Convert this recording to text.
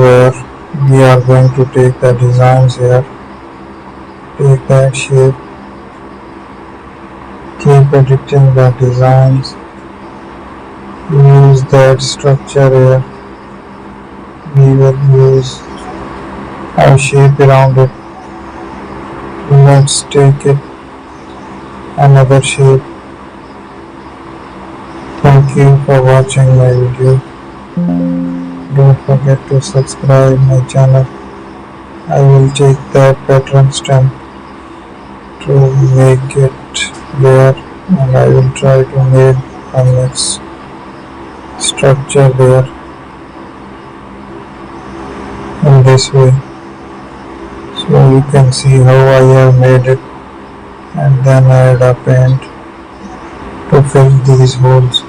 where we are going to take the designs here. Take that shape, keep editing the designs, use that structure here. We will use a shape around it. Let's take it another shape. Thank you for watching my video. Don't forget to subscribe my channel. I will take that pattern stem to make it there, and I will try to make a next structure there in this way. So you can see how I have made it, and then add a paint to fill these holes.